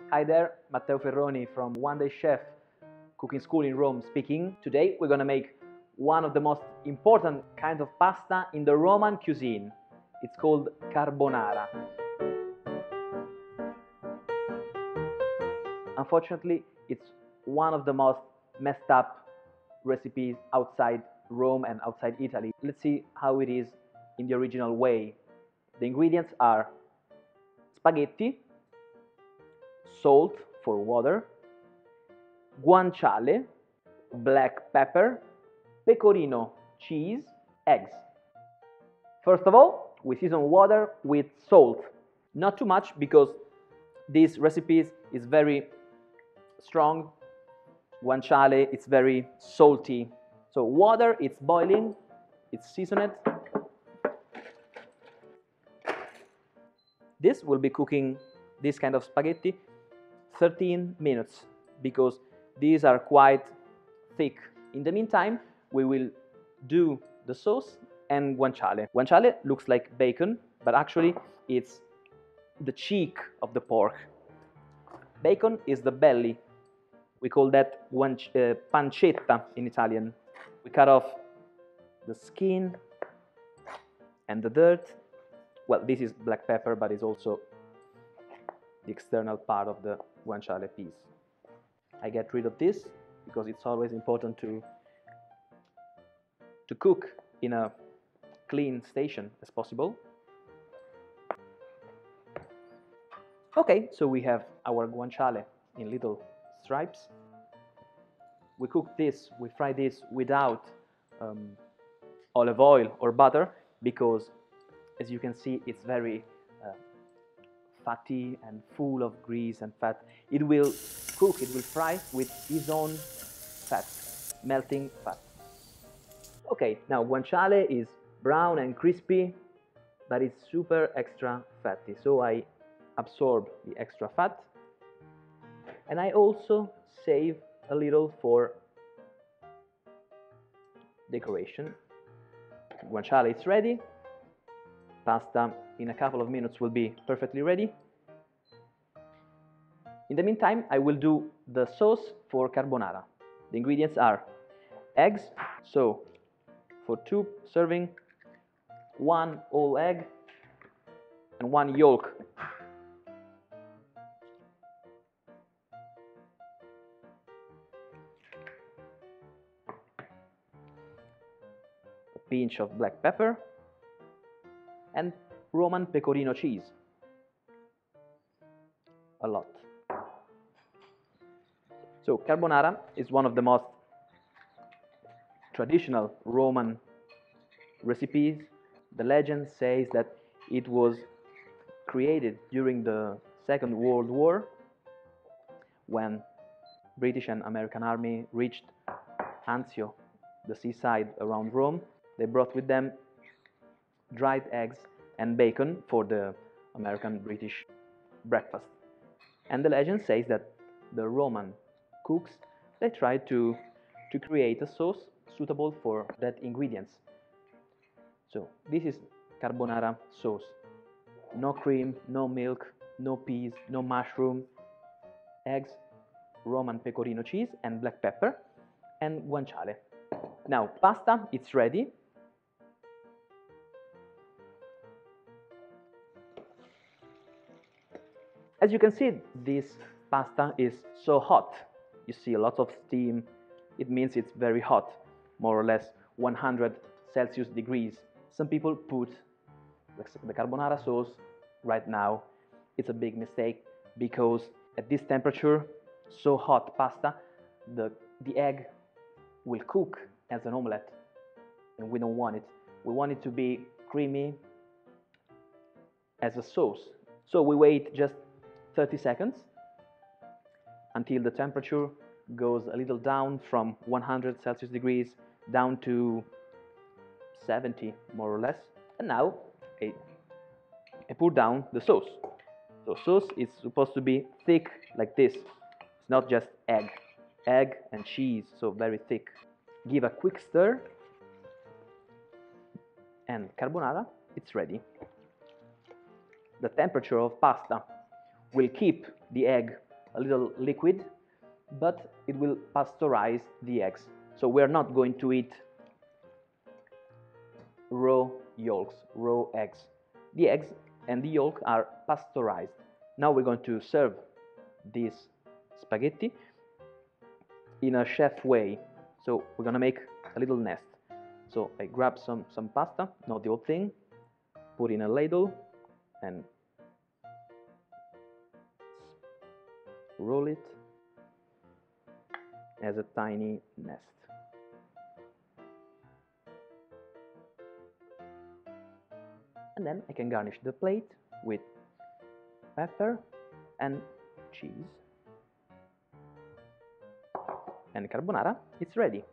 Hi there, Matteo Ferroni from One Day Chef Cooking School in Rome speaking. Today we're gonna make one of the most important kinds of pasta in the Roman cuisine. It's called carbonara. Unfortunately, it's one of the most messed up recipes outside Rome and outside Italy. Let's see how it is in the original way. The ingredients are spaghetti, salt for water, guanciale, black pepper, pecorino cheese, eggs. First of all, we season water with salt. Not too much because this recipe is very strong. Guanciale, it's very salty. So water, it's boiling, it's seasoned. This will be cooking this kind of spaghetti 13 minutes because these are quite thick. In the meantime, we will do the sauce and guanciale. Guanciale looks like bacon, but actually it's the cheek of the pork. Bacon is the belly. We call that pancetta in Italian. We cut off the skin and the dirt. Well, this is black pepper, but it's also the external part of the guanciale piece. I get rid of this because it's always important to cook in a clean station as possible. Okay, so we have our guanciale in little stripes. We cook this, we fry this without olive oil or butter because, as you can see, it's very fatty and full of grease and fat. It will cook, it will fry with its own fat, melting fat. Okay, now guanciale is brown and crispy, but it's super extra fatty. So I absorb the extra fat, and I also save a little for decoration. Guanciale is ready. Pasta in a couple of minutes will be perfectly ready. In the meantime, I will do the sauce for carbonara. The ingredients are eggs. So for 2 serving, 1 whole egg and 1 yolk. A pinch of black pepper and Roman pecorino cheese. A lot. So carbonara is one of the most traditional Roman recipes. The legend says that it was created during the Second World War when British and American army reached Anzio, the seaside around Rome. They brought with them dried eggs and bacon for the American-British breakfast. And the legend says that the Roman cooks, they tried to create a sauce suitable for that ingredients. So this is carbonara sauce. No cream, no milk, no peas, no mushroom, eggs, Roman pecorino cheese and black pepper, and guanciale. Now pasta, it's ready. As you can see, this pasta is so hot. You see a lot of steam. It means it's very hot, more or less 100 Celsius degrees. Some people put the carbonara sauce right now. It's a big mistake because at this temperature, so hot pasta, the egg will cook as an omelette, and we don't want it. We want it to be creamy as a sauce. So we wait just 30 seconds until the temperature goes a little down from 100 Celsius degrees down to 70 more or less. And now I pour down the sauce. So sauce is supposed to be thick like this. It's not just egg and cheese, so very thick. Give a quick stir and carbonara, it's ready. The temperature of pasta will keep the egg a little liquid, but it will pasteurize the eggs. So we're not going to eat raw yolks, raw eggs. The eggs and the yolk are pasteurized. Now we're going to serve this spaghetti in a chef way. So we're gonna make a little nest. So I grab some pasta, not the whole thing, put in a ladle and roll it as a tiny nest. And then I can garnish the plate with pepper and cheese. And carbonara, it's ready.